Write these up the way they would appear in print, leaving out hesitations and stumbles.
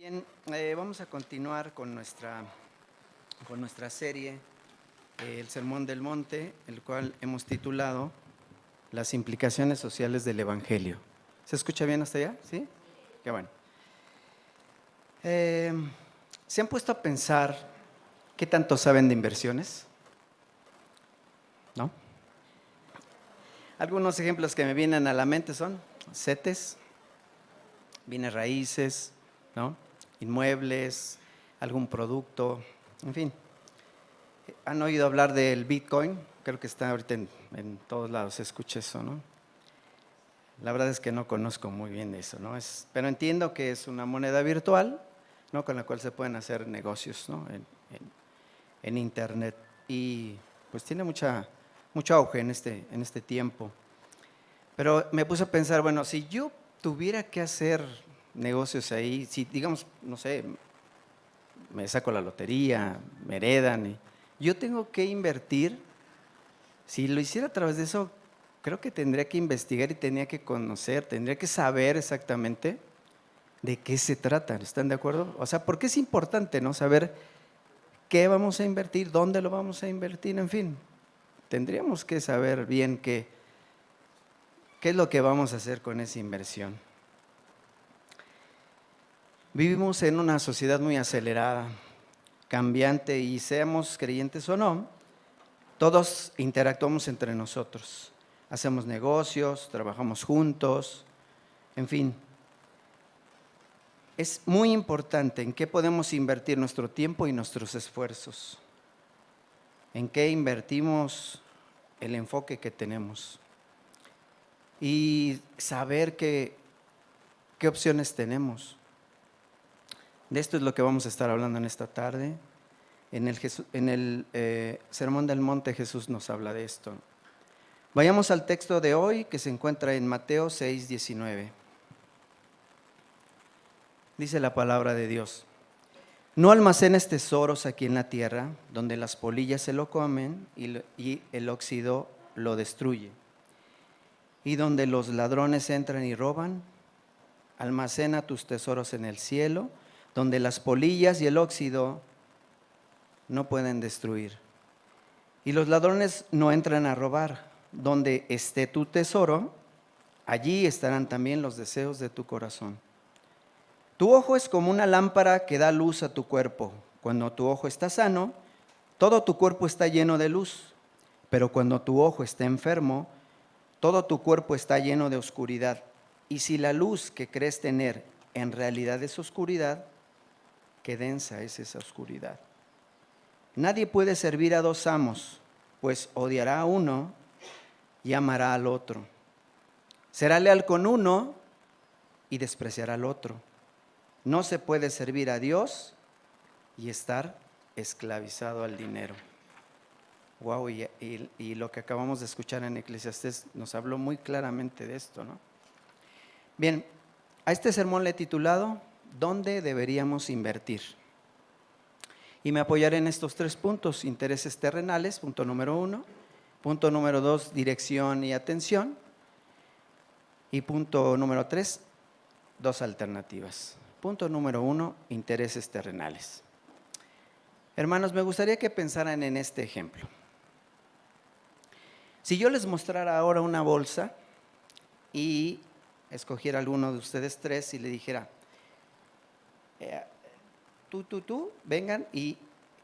Bien, vamos a continuar con nuestra serie, el Sermón del Monte, el cual hemos titulado Las implicaciones sociales del Evangelio. ¿Se escucha bien hasta allá? ¿Sí? Qué bueno. ¿Se han puesto a pensar qué tanto saben de inversiones? ¿No? Algunos ejemplos que me vienen a la mente son CETES, bienes raíces, ¿no? Inmuebles, algún producto, en fin. ¿Han oído hablar del Bitcoin? Creo que está ahorita en todos lados, se escucha eso, ¿no? La verdad es que no conozco muy bien eso, ¿no? Pero entiendo que es una moneda virtual, ¿no? Con la cual se pueden hacer negocios, ¿no? en Internet. Y pues tiene mucho auge en este tiempo. Pero me puse a pensar, bueno, si yo tuviera que hacer negocios ahí, si digamos, no sé, me saco la lotería, me heredan, yo tengo que invertir. Si lo hiciera a través de eso, creo que tendría que investigar y tenía que conocer, tendría que saber exactamente de qué se trata. ¿Están de acuerdo? O sea, porque es importante, ¿no? Saber qué vamos a invertir, dónde lo vamos a invertir, en fin. Tendríamos que saber bien qué es lo que vamos a hacer con esa inversión. Vivimos en una sociedad muy acelerada, cambiante, y seamos creyentes o no, todos interactuamos entre nosotros. Hacemos negocios, trabajamos juntos, en fin. Es muy importante en qué podemos invertir nuestro tiempo y nuestros esfuerzos. En qué invertimos el enfoque que tenemos. Y saber qué opciones tenemos. De esto es lo que vamos a estar hablando en esta tarde. En el Sermón del Monte Jesús nos habla de esto. Vayamos al texto de hoy que se encuentra en Mateo 6:19. Dice la palabra de Dios: no almacenes tesoros aquí en la tierra, donde las polillas se lo comen y el óxido lo destruye, y donde los ladrones entran y roban. Almacena tus tesoros en el cielo, donde las polillas y el óxido no pueden destruir, y los ladrones no entran a robar. Donde esté tu tesoro, allí estarán también los deseos de tu corazón. Tu ojo es como una lámpara que da luz a tu cuerpo. Cuando tu ojo está sano, todo tu cuerpo está lleno de luz. Pero cuando tu ojo está enfermo, todo tu cuerpo está lleno de oscuridad. Y si la luz que crees tener en realidad es oscuridad, qué densa es esa oscuridad. Nadie puede servir a dos amos, pues odiará a uno y amará al otro. Será leal con uno y despreciará al otro. No se puede servir a Dios y estar esclavizado al dinero. Wow, y lo que acabamos de escuchar en Eclesiastés nos habló muy claramente de esto, ¿no? Bien, a este sermón le he titulado ¿dónde deberíamos invertir? Y me apoyaré en estos 3 puntos: intereses terrenales, punto número 1; punto número 2, dirección y atención; y punto número 3, 2 alternativas. Punto número 1, intereses terrenales. Hermanos, me gustaría que pensaran en este ejemplo. Si yo les mostrara ahora una bolsa y escogiera alguno de ustedes 3 y le dijera, tú, vengan, y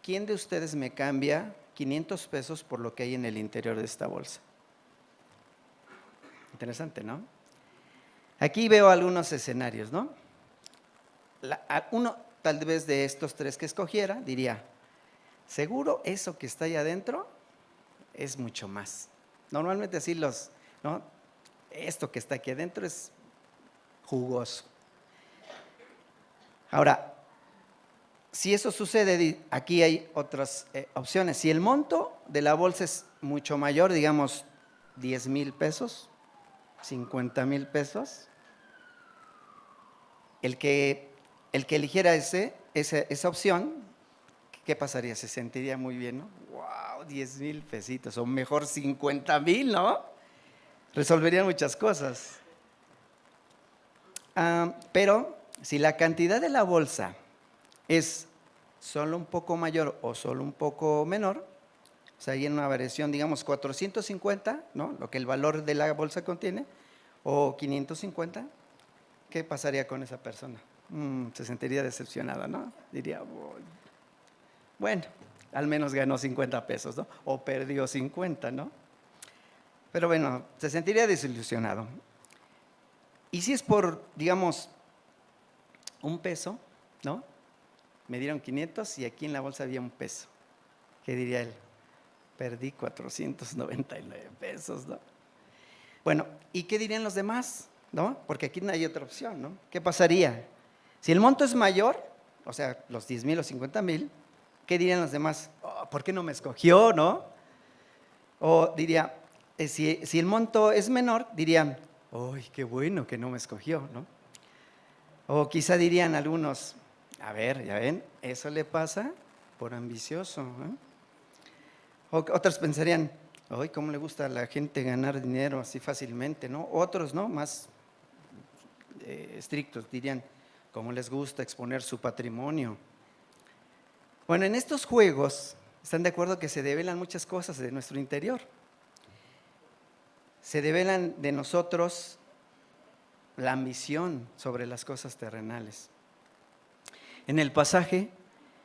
¿quién de ustedes me cambia 500 pesos por lo que hay en el interior de esta bolsa? Interesante, ¿no? Aquí veo algunos escenarios, ¿no? Uno tal vez de estos 3 que escogiera diría, seguro eso que está ahí adentro es mucho más. Normalmente así ¿no? Esto que está aquí adentro es jugoso. Ahora, si eso sucede, aquí hay otras opciones. Si el monto de la bolsa es mucho mayor, digamos 10,000 pesos, 50,000 pesos, el que eligiera esa opción, ¿qué pasaría? Se sentiría muy bien, ¿no? ¡Wow! 10,000 pesitos, o mejor 50,000, ¿no? Resolverían muchas cosas. Pero si la cantidad de la bolsa es solo un poco mayor o solo un poco menor, o sea, hay una variación, digamos, 450, ¿no? Lo que el valor de la bolsa contiene, o 550, ¿qué pasaría con esa persona? Se sentiría decepcionada, ¿no? Diría, bueno, al menos ganó 50 pesos, ¿no? O perdió 50, ¿no? Pero bueno, se sentiría desilusionado. Y si es por, digamos, un peso, ¿no? Me dieron 500 y aquí en la bolsa había un peso. ¿Qué diría él? Perdí 499 pesos, ¿no? Bueno, ¿y qué dirían los demás? ¿No? Porque aquí no hay otra opción, ¿no? ¿Qué pasaría? Si el monto es mayor, o sea, los 10,000 o 50,000, ¿qué dirían los demás? Oh, ¿por qué no me escogió, no? O diría, si el monto es menor, dirían, ¡ay, qué bueno que no me escogió!, ¿no? O quizá dirían algunos, a ver, ya ven, eso le pasa por ambicioso, ¿eh? O otros pensarían, ¡ay, cómo le gusta a la gente ganar dinero así fácilmente!, ¿no? Otros, ¿no?, más estrictos dirían, ¿cómo les gusta exponer su patrimonio? Bueno, en estos juegos, ¿están de acuerdo que se develan muchas cosas de nuestro interior? Se develan de nosotros la ambición sobre las cosas terrenales. En el pasaje,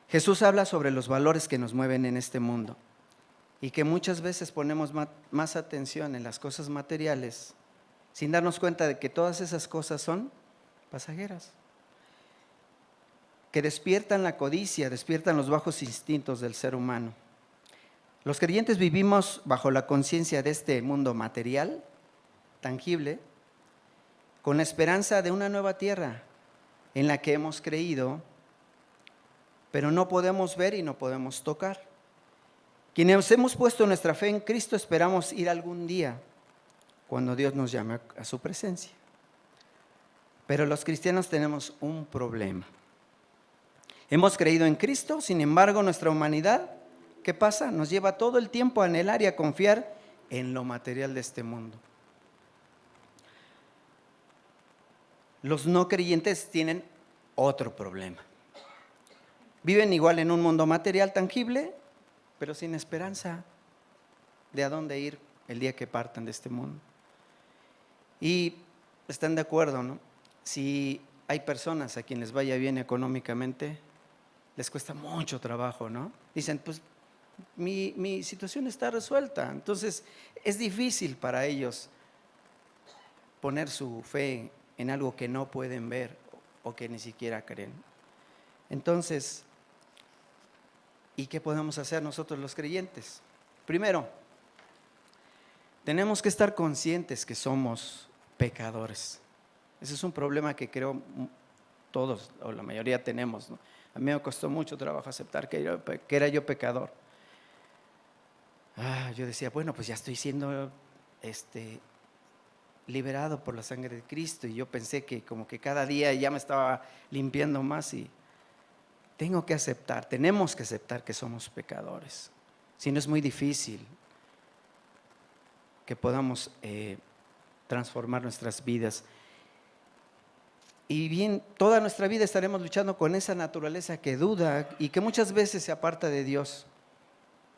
Jesús habla sobre los valores que nos mueven en este mundo y que muchas veces ponemos más atención en las cosas materiales sin darnos cuenta de que todas esas cosas son pasajeras, que despiertan la codicia, despiertan los bajos instintos del ser humano. Los creyentes vivimos bajo la conciencia de este mundo material, tangible, con la esperanza de una nueva tierra en la que hemos creído, pero no podemos ver y no podemos tocar. Quienes hemos puesto nuestra fe en Cristo esperamos ir algún día cuando Dios nos llame a su presencia. Pero los cristianos tenemos un problema. Hemos creído en Cristo, sin embargo, nuestra humanidad, ¿qué pasa? Nos lleva todo el tiempo a anhelar y a confiar en lo material de este mundo. Los no creyentes tienen otro problema. Viven igual en un mundo material tangible, pero sin esperanza de a dónde ir el día que partan de este mundo. Y están de acuerdo, ¿no? Si hay personas a quienes les vaya bien económicamente, les cuesta mucho trabajo, ¿no? Dicen, pues mi situación está resuelta. Entonces es difícil para ellos poner su fe en algo que no pueden ver o que ni siquiera creen. Entonces, ¿y qué podemos hacer nosotros los creyentes? Primero, tenemos que estar conscientes que somos pecadores. Ese es un problema que creo todos o la mayoría tenemos, ¿no? A mí me costó mucho trabajo aceptar que era yo pecador. Yo decía, bueno, pues ya estoy siendo liberado por la sangre de Cristo, y yo pensé que como que cada día ya me estaba limpiando más, y tenemos que aceptar que somos pecadores. Si no, es muy difícil que podamos transformar nuestras vidas. Y bien, toda nuestra vida estaremos luchando con esa naturaleza que duda y que muchas veces se aparta de Dios,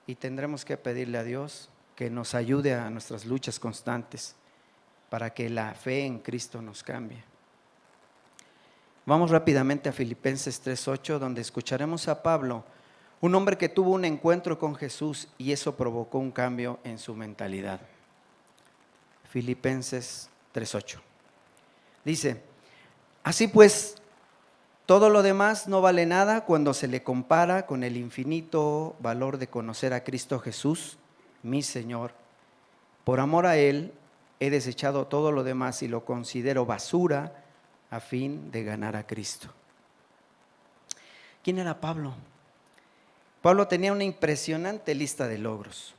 y tendremos que pedirle a Dios que nos ayude a nuestras luchas constantes para que la fe en Cristo nos cambie. Vamos rápidamente a Filipenses 3:8, donde escucharemos a Pablo, un hombre que tuvo un encuentro con Jesús y eso provocó un cambio en su mentalidad. Filipenses 3:8. Dice, así pues, todo lo demás no vale nada cuando se le compara con el infinito valor de conocer a Cristo Jesús, mi Señor. Por amor a Él, he desechado todo lo demás y lo considero basura a fin de ganar a Cristo. ¿Quién era Pablo? Pablo tenía una impresionante lista de logros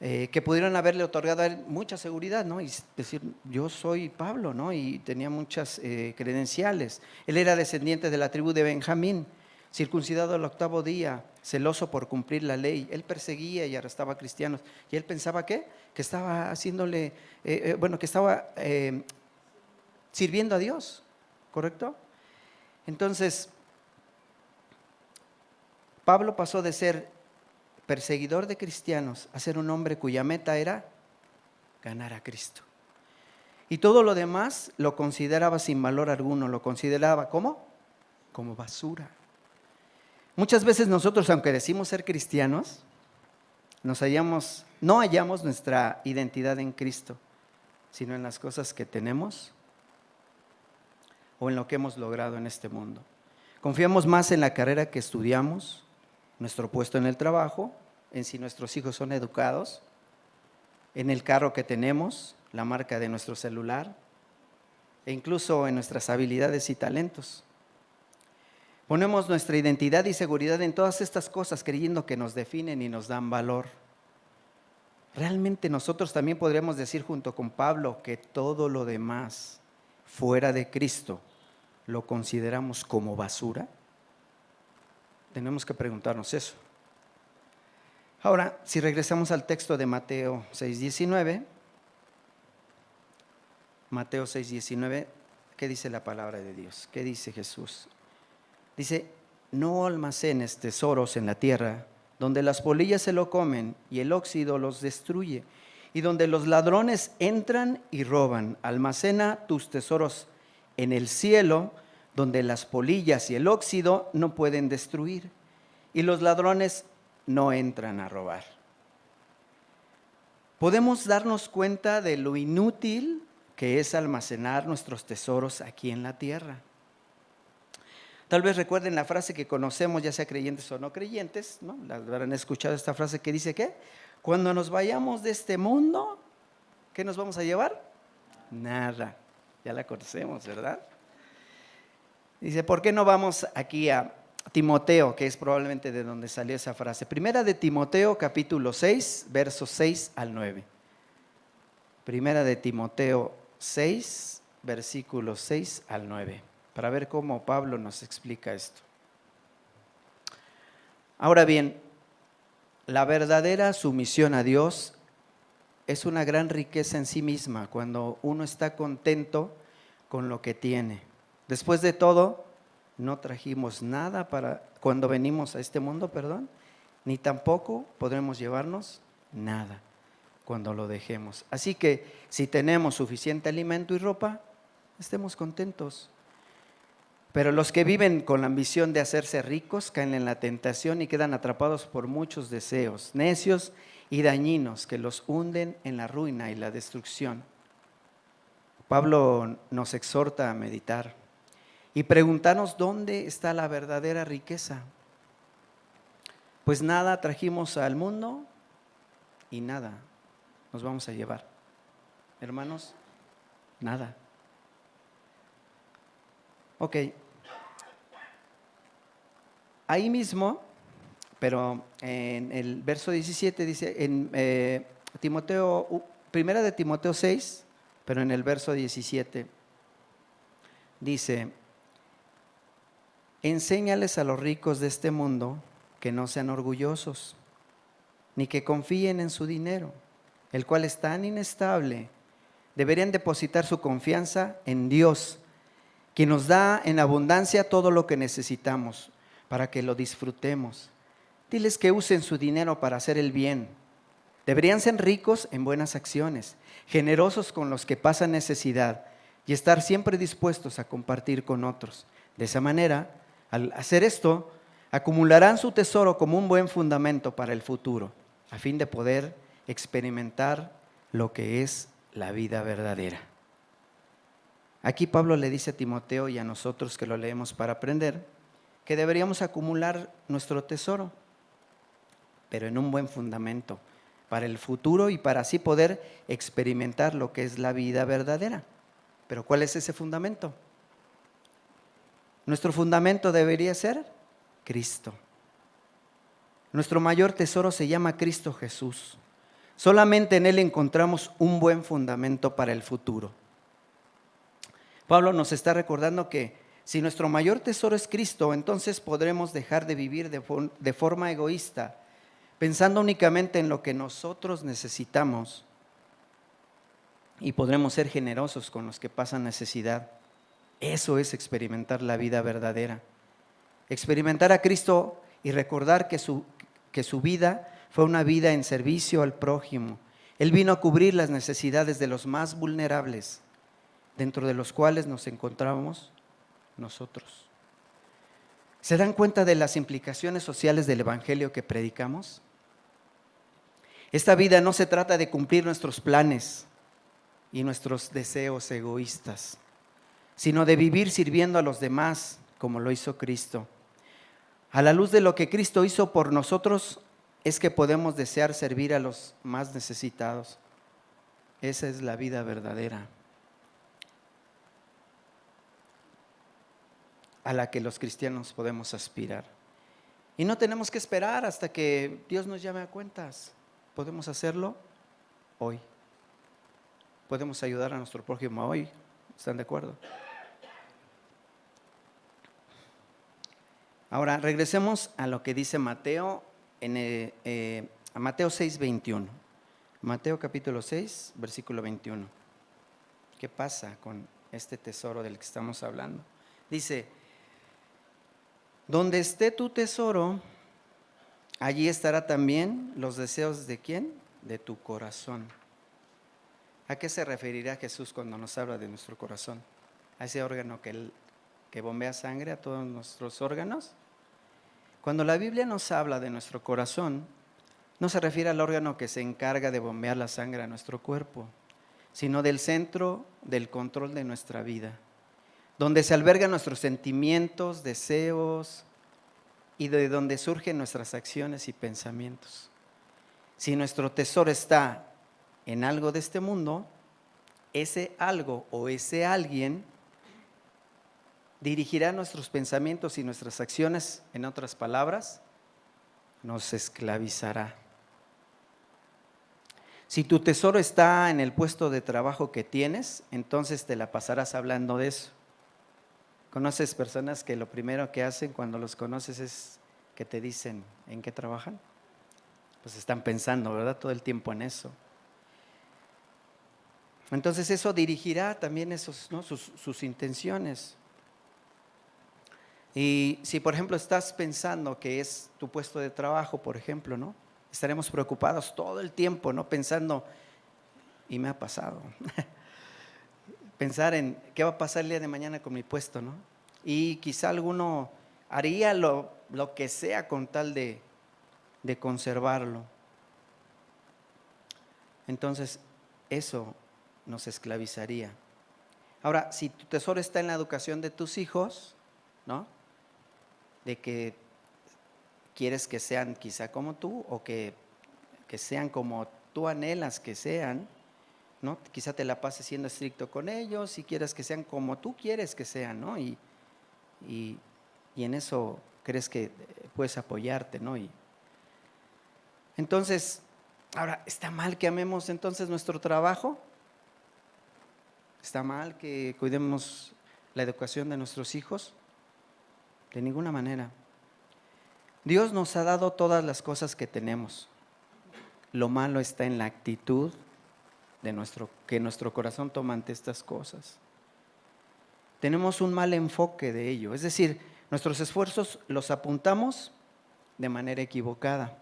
que pudieron haberle otorgado a él mucha seguridad, ¿no? Y decir, yo soy Pablo, ¿no? Y tenía muchas credenciales. Él era descendiente de la tribu de Benjamín, circuncidado al 8º día, celoso por cumplir la ley. Él perseguía y arrestaba a cristianos. Y él pensaba que estaba haciéndole, que estaba sirviendo a Dios. ¿correcto? Entonces, Pablo pasó de ser perseguidor de cristianos a ser un hombre cuya meta era ganar a Cristo. Y todo lo demás lo consideraba sin valor alguno, lo consideraba ¿cómo? Como basura. Muchas veces nosotros, aunque decimos ser cristianos, no hallamos nuestra identidad en Cristo, sino en las cosas que tenemos o en lo que hemos logrado en este mundo. Confiamos más en la carrera que estudiamos, nuestro puesto en el trabajo, en si nuestros hijos son educados, en el carro que tenemos, la marca de nuestro celular, e incluso en nuestras habilidades y talentos. Ponemos nuestra identidad y seguridad en todas estas cosas creyendo que nos definen y nos dan valor. ¿Realmente nosotros también podríamos decir junto con Pablo que todo lo demás fuera de Cristo lo consideramos como basura? Tenemos que preguntarnos eso. Ahora, si regresamos al texto de Mateo 6:19, Mateo 6:19, ¿qué dice la palabra de Dios? ¿Qué dice Jesús? Dice, no almacenes tesoros en la tierra, donde las polillas se lo comen y el óxido los destruye, y donde los ladrones entran y roban. Almacena tus tesoros en el cielo, donde las polillas y el óxido no pueden destruir, y los ladrones no entran a robar. Podemos darnos cuenta de lo inútil que es almacenar nuestros tesoros aquí en la tierra. Tal vez recuerden la frase que conocemos, ya sea creyentes o no creyentes, ¿no? La habrán escuchado esta frase que dice ¿qué? Cuando nos vayamos de este mundo, ¿qué nos vamos a llevar? Nada. Ya la conocemos, ¿verdad? Dice, ¿por qué no vamos aquí a Timoteo, que es probablemente de donde salió esa frase? Primera de Timoteo, capítulo 6, versos 6 al 9. Primera de Timoteo 6, versículos 6 al 9. Para ver cómo Pablo nos explica esto. Ahora bien, la verdadera sumisión a Dios es una gran riqueza en sí misma cuando uno está contento con lo que tiene. Después de todo, no trajimos nada para cuando venimos a este mundo, ni tampoco podremos llevarnos nada cuando lo dejemos. Así que si tenemos suficiente alimento y ropa, estemos contentos. Pero los que viven con la ambición de hacerse ricos caen en la tentación y quedan atrapados por muchos deseos necios y dañinos que los hunden en la ruina y la destrucción. Pablo nos exhorta a meditar y preguntarnos dónde está la verdadera riqueza. Pues nada trajimos al mundo y nada nos vamos a llevar. Hermanos, nada. Ok. Ahí mismo, pero en el verso 17 dice, en primera de Timoteo 6, pero en el verso 17 dice, enséñales a los ricos de este mundo que no sean orgullosos, ni que confíen en su dinero, el cual es tan inestable. Deberían depositar su confianza en Dios, quien nos da en abundancia todo lo que necesitamos para que lo disfrutemos. Diles que usen su dinero para hacer el bien. Deberían ser ricos en buenas acciones, generosos con los que pasan necesidad y estar siempre dispuestos a compartir con otros. De esa manera, al hacer esto, acumularán su tesoro como un buen fundamento para el futuro, a fin de poder experimentar lo que es la vida verdadera. Aquí Pablo le dice a Timoteo y a nosotros que lo leemos para aprender, que deberíamos acumular nuestro tesoro, pero en un buen fundamento para el futuro y para así poder experimentar lo que es la vida verdadera. ¿Pero cuál es ese fundamento? Nuestro fundamento debería ser Cristo. Nuestro mayor tesoro se llama Cristo Jesús. Solamente en Él encontramos un buen fundamento para el futuro. Pablo nos está recordando que si nuestro mayor tesoro es Cristo, entonces podremos dejar de vivir de forma egoísta, pensando únicamente en lo que nosotros necesitamos, y podremos ser generosos con los que pasan necesidad Eso es experimentar la vida verdadera. Experimentar a Cristo y recordar que su vida fue una vida en servicio al prójimo. Él vino a cubrir las necesidades de los más vulnerables, dentro de los cuales nos encontramos nosotros. ¿Se dan cuenta de las implicaciones sociales del evangelio que predicamos? Esta vida no se trata de cumplir nuestros planes y nuestros deseos egoístas, sino de vivir sirviendo a los demás como lo hizo Cristo. A la luz de lo que Cristo hizo por nosotros, es que podemos desear servir a los más necesitados. Esa es la vida verdadera, a la que los cristianos podemos aspirar. Y no tenemos que esperar hasta que Dios nos llame a cuentas. Podemos hacerlo hoy. Podemos ayudar a nuestro prójimo hoy. ¿Están de acuerdo? Ahora, regresemos a lo que dice Mateo, a Mateo 6:21. Mateo capítulo 6, versículo 21. ¿Qué pasa con este tesoro del que estamos hablando? Dice: donde esté tu tesoro, allí estará también los deseos ¿de quién? De tu corazón. ¿A qué se referirá Jesús cuando nos habla de nuestro corazón? ¿A ese órgano que bombea sangre a todos nuestros órganos? Cuando la Biblia nos habla de nuestro corazón, no se refiere al órgano que se encarga de bombear la sangre a nuestro cuerpo, sino del centro del control de nuestra vida, donde se albergan nuestros sentimientos, deseos y de donde surgen nuestras acciones y pensamientos. Si nuestro tesoro está en algo de este mundo, ese algo o ese alguien dirigirá nuestros pensamientos y nuestras acciones. En otras palabras, nos esclavizará. Si tu tesoro está en el puesto de trabajo que tienes, entonces te la pasarás hablando de eso. ¿Conoces personas que lo primero que hacen cuando los conoces es que te dicen en qué trabajan? Pues están pensando, ¿verdad? Todo el tiempo en eso. Entonces eso dirigirá también sus intenciones. Y si por ejemplo estás pensando que es tu puesto de trabajo, por ejemplo, ¿no? Estaremos preocupados todo el tiempo, ¿no? Pensando, y me ha pasado, pensar en qué va a pasar el día de mañana con mi puesto, ¿no? Y quizá alguno haría lo que sea con tal de conservarlo. Entonces, eso nos esclavizaría. Ahora, si tu tesoro está en la educación de tus hijos, ¿no? De que quieres que sean quizá como tú o que sean como tú anhelas que sean, ¿no? Quizá te la pases siendo estricto con ellos y quieras que sean como tú quieres que sean, ¿no? Y en eso crees que puedes apoyarte, ¿no? Y entonces, ahora, ¿está mal que amemos entonces nuestro trabajo? ¿Está mal que cuidemos la educación de nuestros hijos? De ninguna manera. Dios nos ha dado todas las cosas que tenemos. Lo malo está en la actitud que nuestro corazón toma ante estas cosas. Tenemos un mal enfoque de ello, es decir, nuestros esfuerzos los apuntamos de manera equivocada,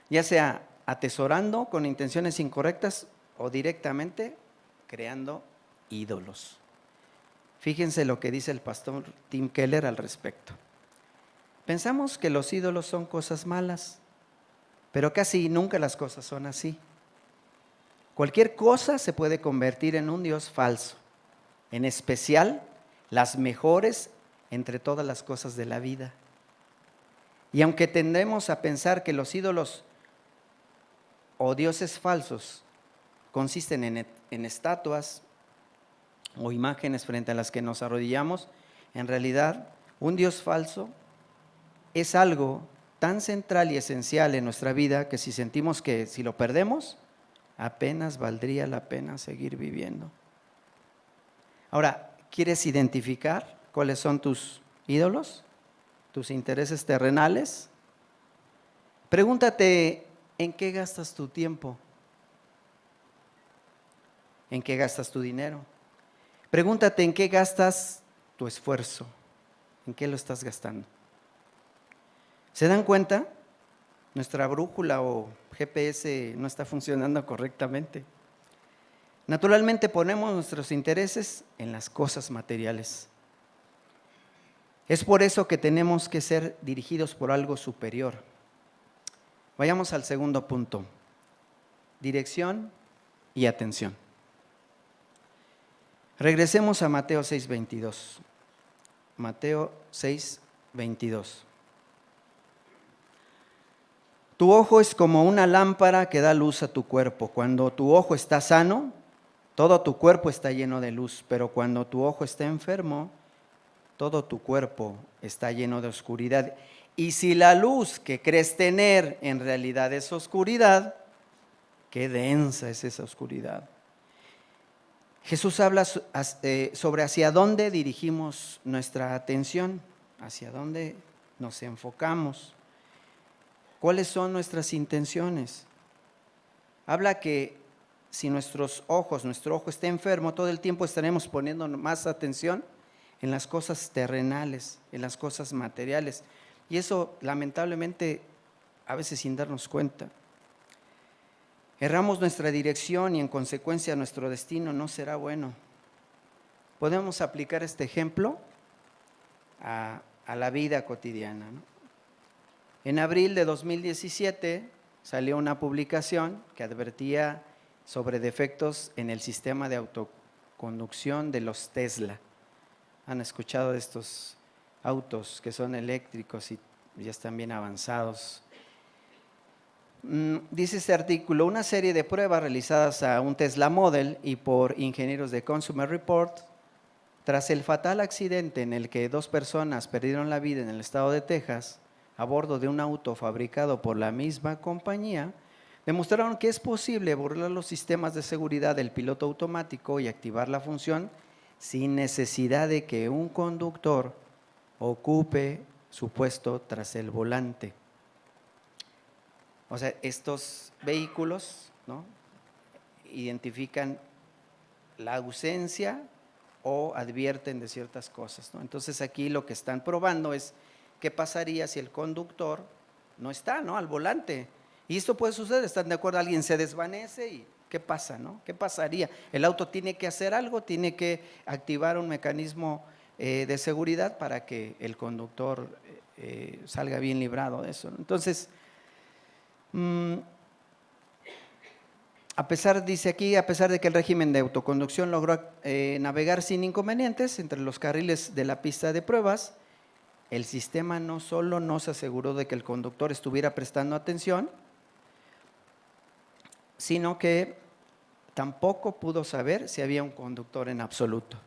ya sea atesorando con intenciones incorrectas o directamente creando ídolos. Fíjense lo que dice el pastor Tim Keller al respecto. Pensamos que los ídolos son cosas malas, pero casi nunca las cosas son así. Cualquier cosa se puede convertir en un Dios falso, en especial las mejores entre todas las cosas de la vida. Y aunque tendemos a pensar que los ídolos o dioses falsos consisten en estatuas o imágenes frente a las que nos arrodillamos, en realidad un Dios falso es algo tan central y esencial en nuestra vida que si sentimos que si lo perdemos, apenas valdría la pena seguir viviendo. Ahora, ¿quieres identificar cuáles son tus ídolos? ¿Tus intereses terrenales? Pregúntate, ¿en qué gastas tu tiempo? ¿En qué gastas tu dinero? Pregúntate en qué gastas tu esfuerzo, en qué lo estás gastando. ¿Se dan cuenta? Nuestra brújula o GPS no está funcionando correctamente. Naturalmente ponemos nuestros intereses en las cosas materiales. Es por eso que tenemos que ser dirigidos por algo superior. Vayamos al segundo punto: dirección y atención. Regresemos a Mateo 6:22. Mateo 6:22. Tu ojo es como una lámpara que da luz a tu cuerpo. Cuando tu ojo está sano, todo tu cuerpo está lleno de luz, pero cuando tu ojo está enfermo, todo tu cuerpo está lleno de oscuridad. Y si la luz que crees tener en realidad es oscuridad, qué densa es esa oscuridad. Jesús habla sobre hacia dónde dirigimos nuestra atención, hacia dónde nos enfocamos, cuáles son nuestras intenciones. Habla que si nuestro ojo está enfermo, todo el tiempo estaremos poniendo más atención en las cosas terrenales, en las cosas materiales. Y eso, lamentablemente, a veces sin darnos cuenta. Erramos nuestra dirección y en consecuencia nuestro destino no será bueno. Podemos aplicar este ejemplo a la vida cotidiana, ¿no? En abril de 2017 salió una publicación que advertía sobre defectos en el sistema de autoconducción de los Tesla. ¿Han escuchado de estos autos que son eléctricos y ya están bien avanzados? Dice este artículo: una serie de pruebas realizadas a un Tesla Model y por ingenieros de Consumer Report, tras el fatal accidente en el que 2 personas perdieron la vida en el estado de Texas a bordo de un auto fabricado por la misma compañía, demostraron que es posible burlar los sistemas de seguridad del piloto automático y activar la función sin necesidad de que un conductor ocupe su puesto tras el volante. O sea, estos vehículos, ¿no?, identifican la ausencia o advierten de ciertas cosas, ¿no? Entonces aquí lo que están probando es qué pasaría si el conductor no está, ¿no?, al volante. Y esto puede suceder, ¿están de acuerdo? Alguien se desvanece y ¿qué pasa, no? ¿Qué pasaría? El auto tiene que hacer algo, tiene que activar un mecanismo de seguridad para que el conductor salga bien librado de eso, ¿no? Entonces, dice aquí, a pesar de que el régimen de autoconducción logró navegar sin inconvenientes entre los carriles de la pista de pruebas, el sistema no solo no se aseguró de que el conductor estuviera prestando atención, sino que tampoco pudo saber si había un conductor en absoluto.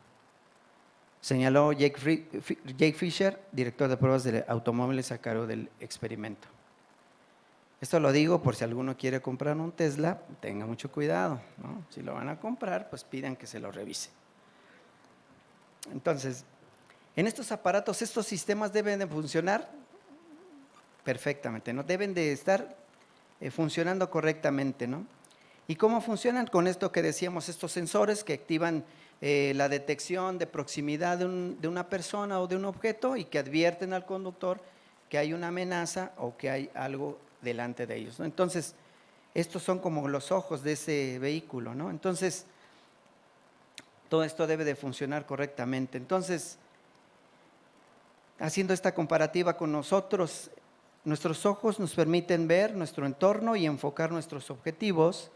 Señaló Jake Fisher, director de pruebas de automóviles a cargo del experimento. Esto lo digo por si alguno quiere comprar un Tesla, tenga mucho cuidado, ¿no? Si lo van a comprar, pues pidan que se lo revise. Entonces, en estos aparatos, estos sistemas deben de funcionar perfectamente, ¿no? Deben de estar funcionando correctamente, ¿no? ¿Y cómo funcionan? Con esto que decíamos, estos sensores que activan la detección de proximidad de una persona o de un objeto y que advierten al conductor que hay una amenaza o que hay algo delante de ellos, ¿no? Entonces, estos son como los ojos de ese vehículo, ¿no? Entonces, todo esto debe de funcionar correctamente. Entonces, haciendo esta comparativa con nosotros, nuestros ojos nos permiten ver nuestro entorno y enfocar nuestros objetivos.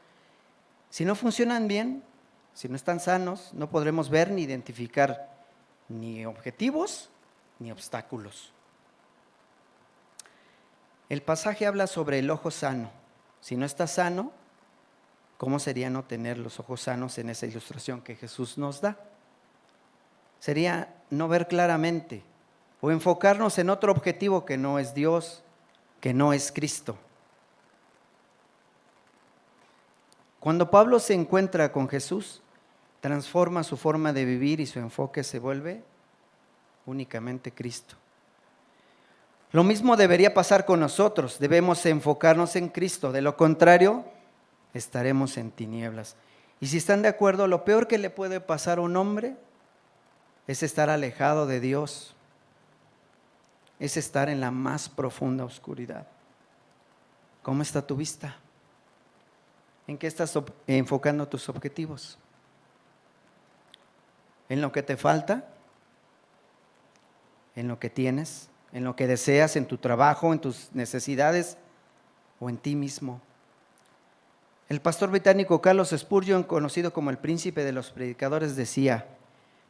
Si no funcionan bien, si no están sanos, no podremos ver ni identificar ni objetivos ni obstáculos. El pasaje habla sobre el ojo sano. Si no está sano, ¿cómo sería no tener los ojos sanos en esa ilustración que Jesús nos da? Sería no ver claramente o enfocarnos en otro objetivo que no es Dios, que no es Cristo. Cuando Pablo se encuentra con Jesús, transforma su forma de vivir y su enfoque se vuelve únicamente Cristo. Lo mismo debería pasar con nosotros, debemos enfocarnos en Cristo, de lo contrario, estaremos en tinieblas. Y si están de acuerdo, lo peor que le puede pasar a un hombre es estar alejado de Dios, es estar en la más profunda oscuridad. ¿Cómo está tu vista? ¿En qué estás enfocando tus objetivos? ¿En lo que te falta? ¿En lo que tienes? ¿En lo que deseas? ¿En tu trabajo? ¿En tus necesidades? ¿O en ti mismo? El pastor británico Carlos Spurgeon, conocido como el príncipe de los predicadores, decía: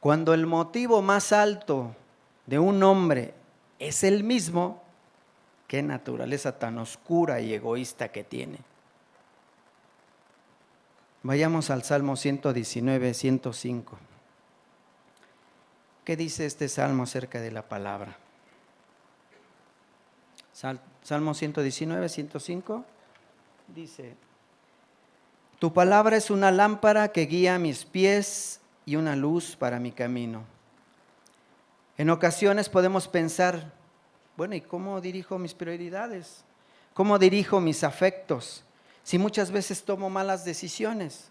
cuando el motivo más alto de un hombre es el mismo, qué naturaleza tan oscura y egoísta que tiene. Vayamos al Salmo 119, 105. ¿Qué dice este salmo acerca de la palabra? Salmo 119, 105 dice: tu palabra es una lámpara que guía mis pies y una luz para mi camino. En ocasiones podemos pensar, bueno, ¿y cómo dirijo mis prioridades? ¿Cómo dirijo mis afectos? Si muchas veces tomo malas decisiones.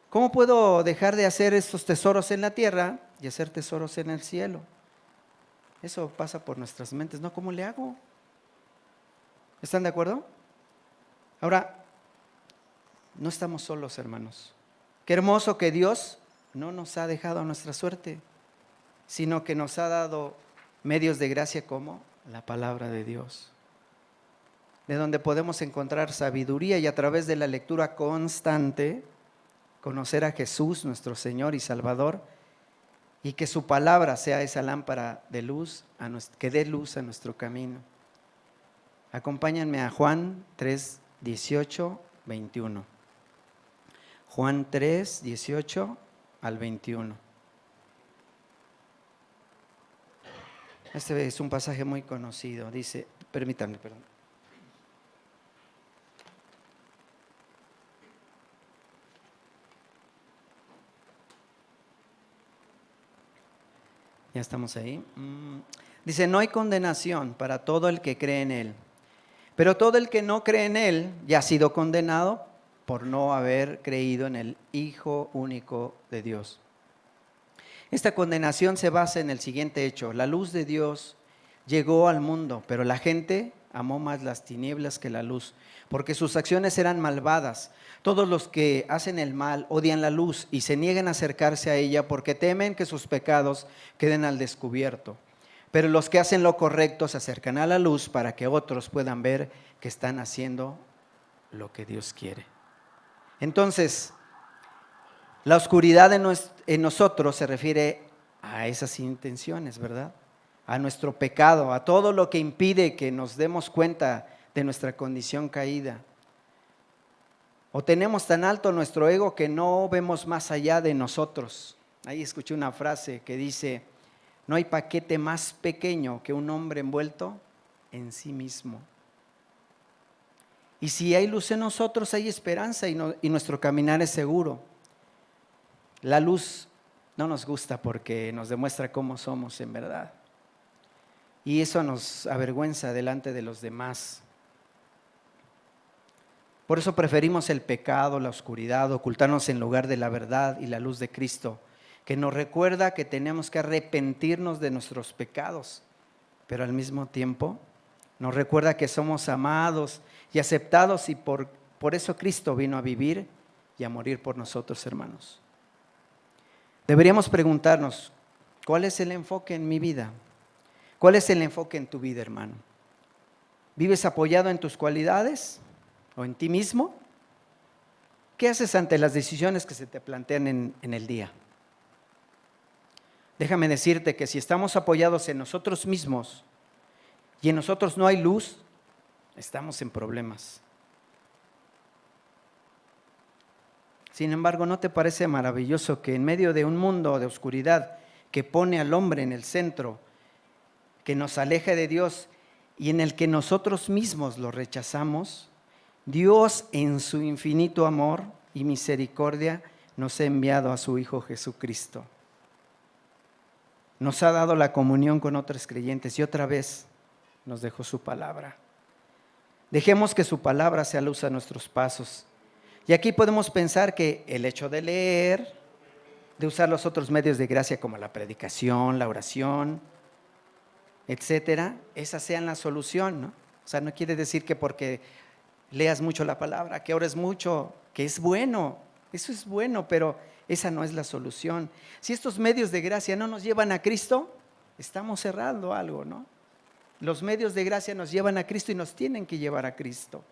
¿Cómo puedo dejar de hacer estos tesoros en la tierra y hacer tesoros en el cielo? Eso pasa por nuestras mentes, ¿no? ¿Cómo le hago? ¿Están de acuerdo? Ahora, no estamos solos, hermanos. Qué hermoso que Dios no nos ha dejado a nuestra suerte, sino que nos ha dado medios de gracia como la palabra de Dios, de donde podemos encontrar sabiduría y a través de la lectura constante conocer a Jesús, nuestro Señor y Salvador, y que su palabra sea esa lámpara de luz, que dé luz a nuestro camino. Acompáñenme a Juan 3, 18, 21. Juan 3, 18 al 21. Este es un pasaje muy conocido. Dice, permítanme, perdón. Ya estamos ahí. Dice, no hay condenación para todo el que cree en Él, pero todo el que no cree en Él ya ha sido condenado por no haber creído en el Hijo único de Dios. Esta condenación se basa en el siguiente hecho: la luz de Dios llegó al mundo, pero la gente amó más las tinieblas que la luz, porque sus acciones eran malvadas. Todos los que hacen el mal odian la luz y se niegan a acercarse a ella porque temen que sus pecados queden al descubierto. Pero los que hacen lo correcto se acercan a la luz para que otros puedan ver que están haciendo lo que Dios quiere. Entonces, la oscuridad en nosotros se refiere a esas intenciones, ¿verdad? A nuestro pecado, a todo lo que impide que nos demos cuenta de nuestra condición caída. O tenemos tan alto nuestro ego que no vemos más allá de nosotros. Ahí escuché una frase que dice: no hay paquete más pequeño que un hombre envuelto en sí mismo. Y si hay luz en nosotros, hay esperanza y nuestro caminar es seguro. La luz no nos gusta porque nos demuestra cómo somos en verdad. Y eso nos avergüenza delante de los demás. Por eso preferimos el pecado, la oscuridad, ocultarnos en lugar de la verdad y la luz de Cristo, que nos recuerda que tenemos que arrepentirnos de nuestros pecados, pero al mismo tiempo nos recuerda que somos amados y aceptados, y por eso Cristo vino a vivir y a morir por nosotros, hermanos. Deberíamos preguntarnos, ¿cuál es el enfoque en mi vida? ¿Cuál es el enfoque en tu vida, hermano? ¿Vives apoyado en tus cualidades o en ti mismo? ¿Qué haces ante las decisiones que se te plantean en el día? Déjame decirte que si estamos apoyados en nosotros mismos y en nosotros no hay luz, estamos en problemas. Sin embargo, ¿no te parece maravilloso que en medio de un mundo de oscuridad que pone al hombre en el centro, que nos aleja de Dios y en el que nosotros mismos lo rechazamos, Dios en su infinito amor y misericordia nos ha enviado a su Hijo Jesucristo? Nos ha dado la comunión con otros creyentes y otra vez nos dejó su palabra. Dejemos que su palabra sea luz a nuestros pasos. Y aquí podemos pensar que el hecho de leer de usar los otros medios de gracia como la predicación, la oración, etcétera, esas sean la solución, ¿no? O sea, no quiere decir que porque leas mucho la palabra, que ores mucho, que es bueno, eso es bueno, pero esa no es la solución. Si estos medios de gracia no nos llevan a Cristo, estamos cerrando algo, ¿no? Los medios de gracia nos llevan a Cristo y nos tienen que llevar a Cristo.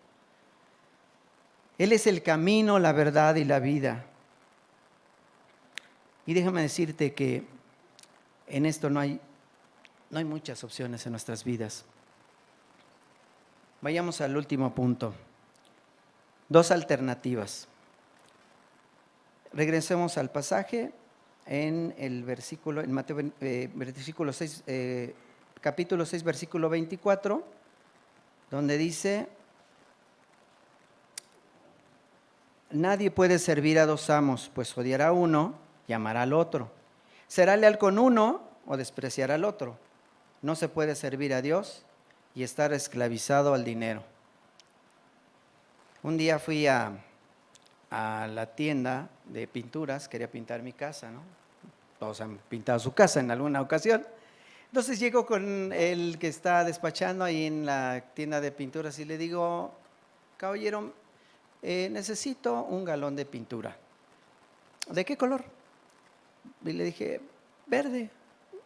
Él es el camino, la verdad y la vida. Y déjame decirte que en esto no hay muchas opciones en nuestras vidas. Vayamos al último punto. 2 alternativas. Regresemos al pasaje en el versículo, en Mateo versículo 6, capítulo 6, versículo 24, donde dice: nadie puede servir a 2 amos, pues odiará a uno y amará al otro. Será leal con uno o despreciará al otro. No se puede servir a Dios y estar esclavizado al dinero. Un día fui a la tienda de pinturas, quería pintar mi casa, ¿no? Todos han pintado su casa en alguna ocasión. Entonces llego con el que está despachando ahí en la tienda de pinturas y le digo: caballero, necesito un galón de pintura. ¿De qué color? Y le dije: verde.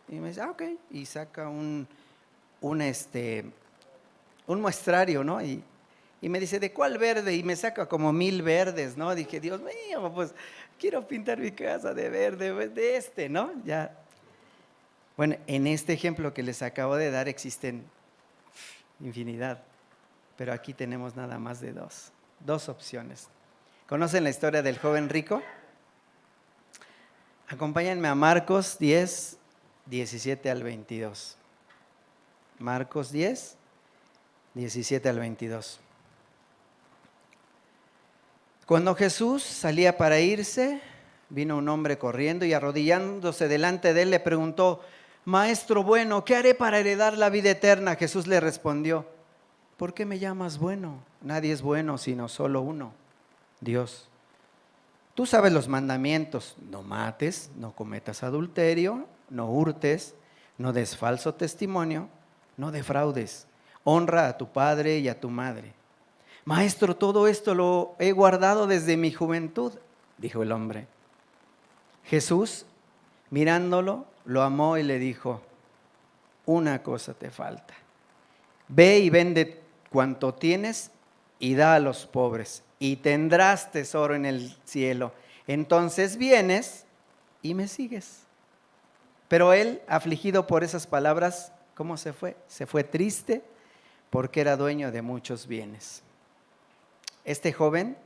Y me dice: ok. Y saca un muestrario, ¿no? Y me dice: ¿de cuál verde? Y me saca como 1000 verdes, ¿no? Dije: Dios mío, pues quiero pintar mi casa de verde, de ¿no? Ya. Bueno, en este ejemplo que les acabo de dar existen infinidad, pero aquí tenemos nada más de dos opciones. ¿Conocen la historia del joven rico? Acompáñenme a Marcos 10, 17 al 22. Marcos 10, 17 al 22. Cuando Jesús salía para irse, vino un hombre corriendo y arrodillándose delante de él le preguntó: Maestro bueno, ¿qué haré para heredar la vida eterna? Jesús le respondió: ¿por qué me llamas bueno? Nadie es bueno sino solo uno, Dios. Tú sabes los mandamientos: no mates, no cometas adulterio, no hurtes, no des falso testimonio, no defraudes, honra a tu padre y a tu madre. Maestro, todo esto lo he guardado desde mi juventud, dijo el hombre. Jesús, mirándolo, lo amó y le dijo: una cosa te falta. Ve y vende cuanto tienes y da a los pobres, y tendrás tesoro en el cielo. Entonces vienes y me sigues. Pero él, afligido por esas palabras, ¿cómo se fue? Se fue triste porque era dueño de muchos bienes. Este joven,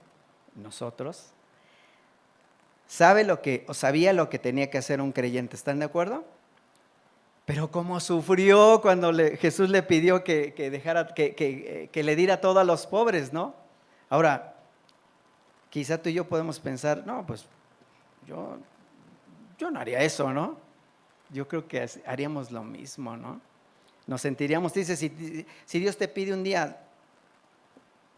nosotros, sabía lo que tenía que hacer un creyente, ¿están de acuerdo? Pero cómo sufrió cuando Jesús le pidió que le diera todo a los pobres, ¿no? Ahora, quizá tú y yo podemos pensar: no, pues yo no haría eso, ¿no? Yo creo que haríamos lo mismo, ¿no? Nos sentiríamos tristes si Dios te pide un día: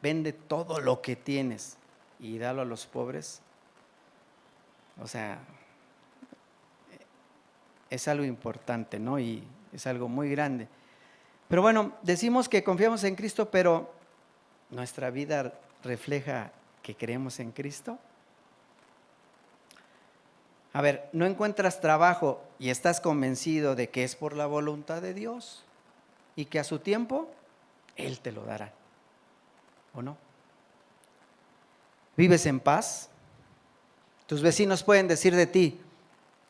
vende todo lo que tienes y dalo a los pobres. O sea, es algo importante, ¿no? Y es algo muy grande. Pero bueno, decimos que confiamos en Cristo, pero ¿nuestra vida refleja que creemos en Cristo? A ver, ¿no encuentras trabajo y estás convencido de que es por la voluntad de Dios y que a su tiempo Él te lo dará? ¿O no? ¿Vives en paz? Tus vecinos pueden decir de ti: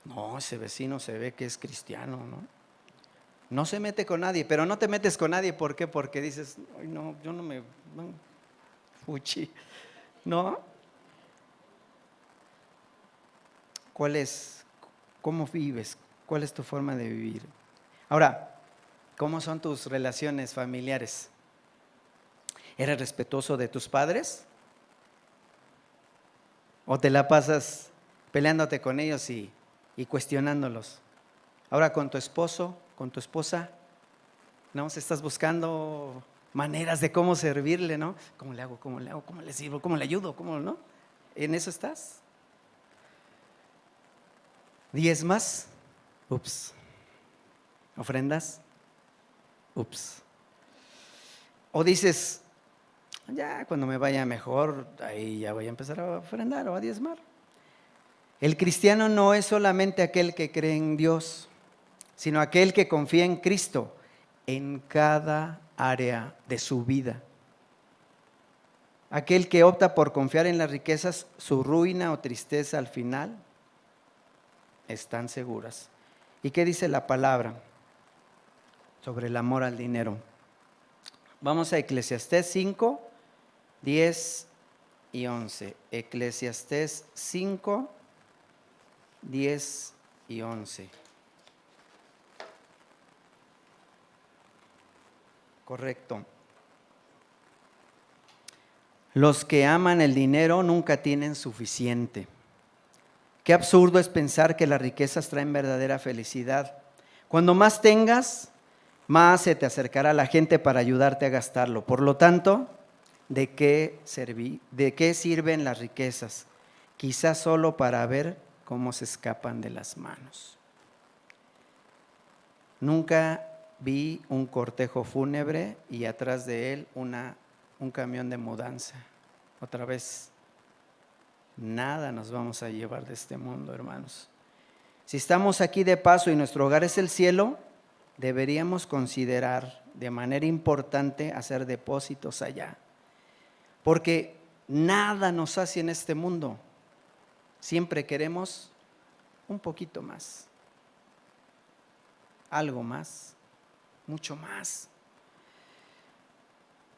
no, ese vecino se ve que es cristiano, ¿no? No se mete con nadie, pero no te metes con nadie. ¿Por qué? Porque dices: ay, no, yo no me... No, fuchi, ¿no? ¿Cómo vives? ¿Cuál es tu forma de vivir? Ahora, ¿cómo son tus relaciones familiares? ¿Eres respetuoso de tus padres? ¿O te la pasas peleándote con ellos y cuestionándolos? Ahora, con tu esposo, con tu esposa, ¿no? Estás buscando maneras de cómo servirle, ¿no? ¿Cómo le hago? ¿Cómo le hago? ¿Cómo le sirvo? ¿Cómo le ayudo? ¿Cómo no? ¿En eso estás? ¿Diezmas? Ups. ¿Ofrendas? Ups. O dices, ya cuando me vaya mejor, ahí ya voy a empezar a ofrendar o a diezmar. El cristiano no es solamente aquel que cree en Dios, sino aquel que confía en Cristo en cada área de su vida. Aquel que opta por confiar en las riquezas, su ruina o tristeza al final están seguras. ¿Y qué dice la palabra sobre el amor al dinero? Vamos a Eclesiastés 5, 10 y 11. Eclesiastés 5, 10 y 11. Correcto. Los que aman el dinero nunca tienen suficiente. Qué absurdo es pensar que las riquezas traen verdadera felicidad. Cuando más tengas, más se te acercará la gente para ayudarte a gastarlo. Por lo tanto, ¿de qué sirven las riquezas? Quizás solo para ver cómo se escapan de las manos. Nunca vi un cortejo fúnebre y atrás de él un camión de mudanza. Otra vez, nada nos vamos a llevar de este mundo, hermanos. Si estamos aquí de paso y nuestro hogar es el cielo, deberíamos considerar de manera importante hacer depósitos allá. Porque nada nos hace en este mundo. Siempre queremos un poquito más, algo más, mucho más.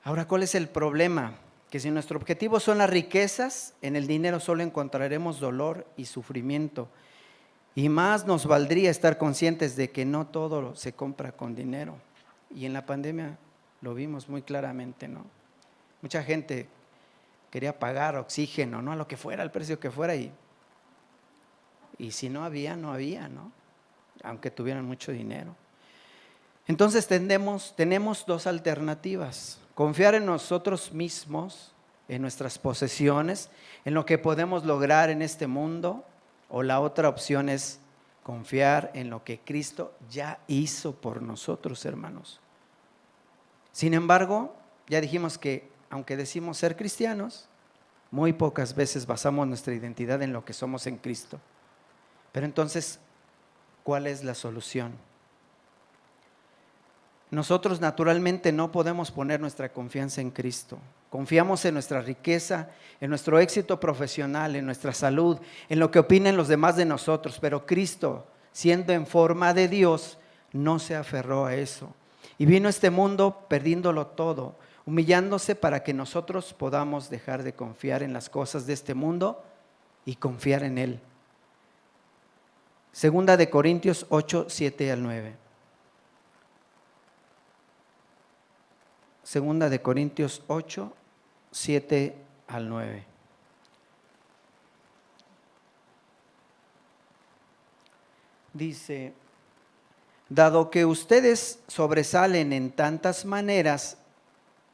Ahora, ¿cuál es el problema? Que si nuestro objetivo son las riquezas, en el dinero solo encontraremos dolor y sufrimiento. Y más nos valdría estar conscientes de que no todo se compra con dinero. Y en la pandemia lo vimos muy claramente, ¿no? Mucha gente quería pagar oxígeno, ¿no? A lo que fuera, al precio que fuera. Y si no había, no había, ¿no? Aunque tuvieran mucho dinero. Entonces tenemos dos alternativas: confiar en nosotros mismos, en nuestras posesiones, en lo que podemos lograr en este mundo, o la otra opción es confiar en lo que Cristo ya hizo por nosotros, hermanos. Sin embargo, ya dijimos que aunque decimos ser cristianos, muy pocas veces basamos nuestra identidad en lo que somos en Cristo. Pero entonces, ¿cuál es la solución? Nosotros naturalmente no podemos poner nuestra confianza en Cristo. Confiamos en nuestra riqueza, en nuestro éxito profesional, en nuestra salud, en lo que opinen los demás de nosotros. Pero Cristo, siendo en forma de Dios, no se aferró a eso. Y vino a este mundo perdiéndolo todo, humillándose para que nosotros podamos dejar de confiar en las cosas de este mundo y confiar en Él. Segunda de Corintios 8, 7 al 9. Segunda de Corintios 8, 7 al 9. Dice: dado que ustedes sobresalen en tantas maneras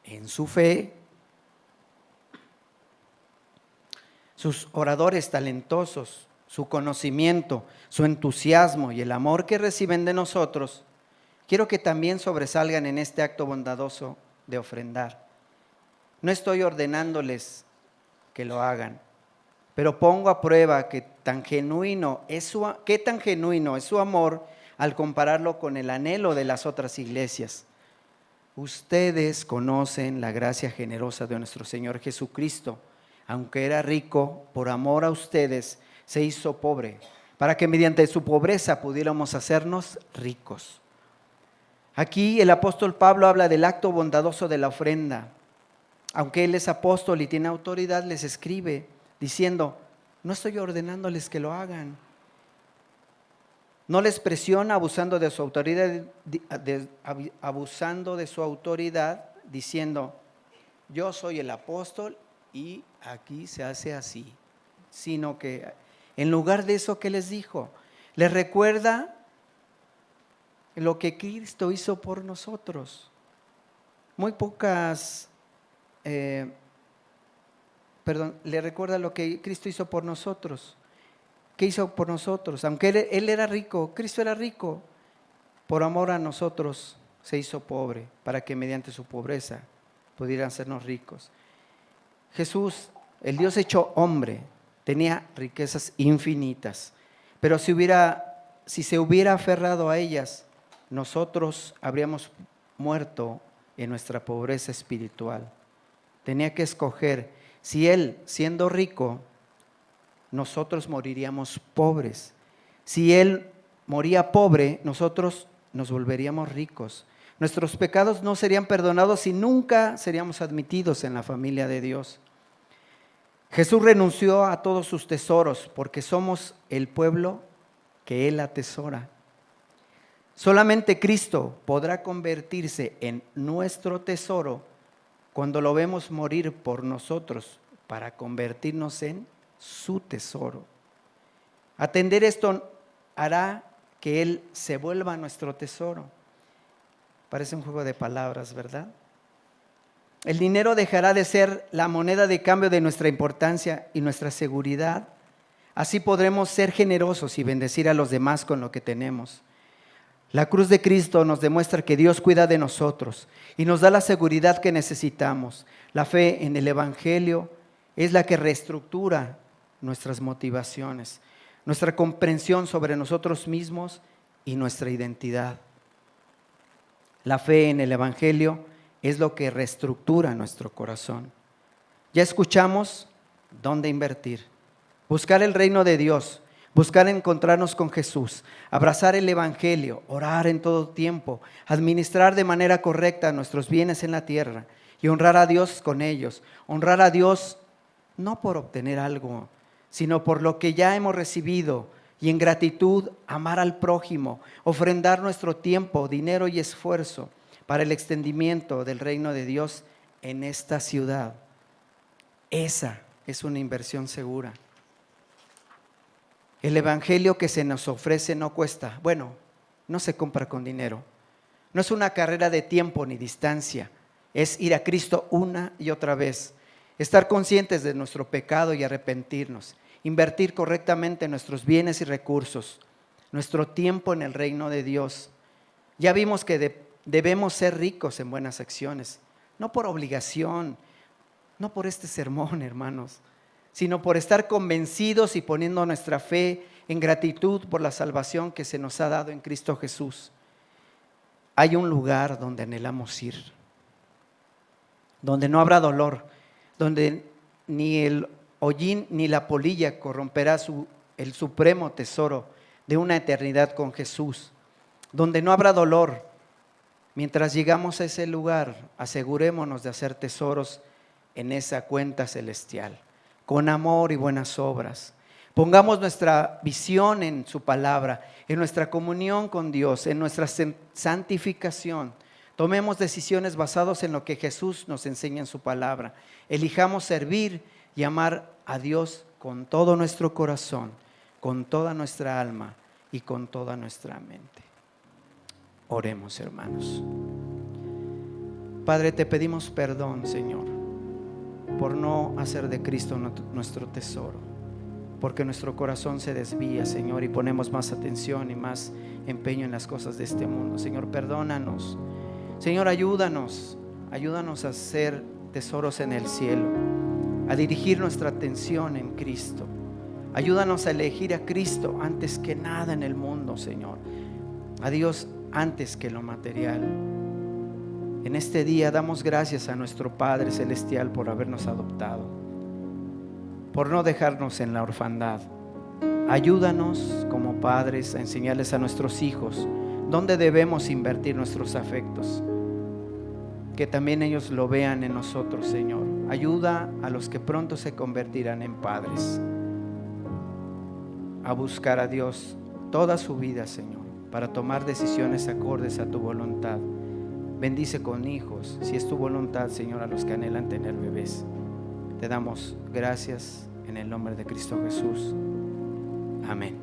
en su fe, sus oradores talentosos, su conocimiento, su entusiasmo y el amor que reciben de nosotros, quiero que también sobresalgan en este acto bondadoso de ofrendar. No estoy ordenándoles que lo hagan, pero pongo a prueba qué tan genuino es su amor al compararlo con el anhelo de las otras iglesias. Ustedes conocen la gracia generosa de nuestro Señor Jesucristo. Aunque era rico, por amor a ustedes se hizo pobre, para que mediante su pobreza pudiéramos hacernos ricos. Aquí el apóstol Pablo habla del acto bondadoso de la ofrenda. Aunque él es apóstol y tiene autoridad, les escribe diciendo: no estoy ordenándoles que lo hagan. No les presiona abusando de su autoridad, diciendo: yo soy el apóstol y aquí se hace así. Sino que en lugar de eso, ¿qué les dijo? Les recuerda lo que Cristo hizo por nosotros. Le recuerda lo que Cristo hizo por nosotros, ¿qué hizo por nosotros? Aunque Él era rico, Cristo era rico, por amor a nosotros se hizo pobre, para que mediante su pobreza pudieran hacernos ricos. Jesús, el Dios hecho hombre, tenía riquezas infinitas, pero si se hubiera aferrado a ellas, nosotros habríamos muerto en nuestra pobreza espiritual. Tenía que escoger. Si Él, siendo rico, nosotros moriríamos pobres. Si Él moría pobre, nosotros nos volveríamos ricos. Nuestros pecados no serían perdonados y nunca seríamos admitidos en la familia de Dios. Jesús renunció a todos sus tesoros porque somos el pueblo que Él atesora. Solamente Cristo podrá convertirse en nuestro tesoro cuando lo vemos morir por nosotros para convertirnos en su tesoro. Atender esto hará que Él se vuelva nuestro tesoro. Parece un juego de palabras, ¿verdad? El dinero dejará de ser la moneda de cambio de nuestra importancia y nuestra seguridad. Así podremos ser generosos y bendecir a los demás con lo que tenemos. La cruz de Cristo nos demuestra que Dios cuida de nosotros y nos da la seguridad que necesitamos. La fe en el Evangelio es la que reestructura nuestras motivaciones, nuestra comprensión sobre nosotros mismos y nuestra identidad. La fe en el Evangelio es lo que reestructura nuestro corazón. Ya escuchamos dónde invertir. Buscar el reino de Dios, buscar encontrarnos con Jesús, abrazar el Evangelio, orar en todo tiempo, administrar de manera correcta nuestros bienes en la tierra y honrar a Dios con ellos. Honrar a Dios no por obtener algo, sino por lo que ya hemos recibido, y en gratitud amar al prójimo, ofrendar nuestro tiempo, dinero y esfuerzo para el extendimiento del reino de Dios en esta ciudad. Esa es una inversión segura. El Evangelio que se nos ofrece no cuesta, no se compra con dinero. No es una carrera de tiempo ni distancia, es ir a Cristo una y otra vez, estar conscientes de nuestro pecado y arrepentirnos, invertir correctamente nuestros bienes y recursos, nuestro tiempo en el reino de Dios. Ya vimos que debemos ser ricos en buenas acciones, no por obligación, no por este sermón, hermanos, sino por estar convencidos y poniendo nuestra fe en gratitud por la salvación que se nos ha dado en Cristo Jesús. Hay un lugar donde anhelamos ir, donde no habrá dolor, donde ni el hollín ni la polilla corromperá el supremo tesoro de una eternidad con Jesús, donde no habrá dolor. Mientras llegamos a ese lugar, asegurémonos de hacer tesoros en esa cuenta celestial, con amor y buenas obras. Pongamos nuestra visión en su palabra, en nuestra comunión con Dios, en nuestra santificación. Tomemos decisiones basadas en lo que Jesús nos enseña en su palabra. Elijamos servir y amar a Dios con todo nuestro corazón, con toda nuestra alma y con toda nuestra mente. Oremos, hermanos. Padre, te pedimos perdón, Señor, por no hacer de Cristo nuestro tesoro, porque nuestro corazón se desvía, Señor, y ponemos más atención y más empeño en las cosas de este mundo. Señor, perdónanos. Señor, ayúdanos a hacer tesoros en el cielo, a dirigir nuestra atención en Cristo. Ayúdanos a elegir a Cristo antes que nada en el mundo, Señor. A Dios antes que lo material. En este día damos gracias a nuestro Padre Celestial por habernos adoptado, por no dejarnos en la orfandad. Ayúdanos como padres a enseñarles a nuestros hijos dónde debemos invertir nuestros afectos, que también ellos lo vean en nosotros, Señor. Ayuda a los que pronto se convertirán en padres a buscar a Dios toda su vida, Señor, para tomar decisiones acordes a tu voluntad. Bendice con hijos, si es tu voluntad, Señor, a los que anhelan tener bebés. Te damos gracias en el nombre de Cristo Jesús. Amén.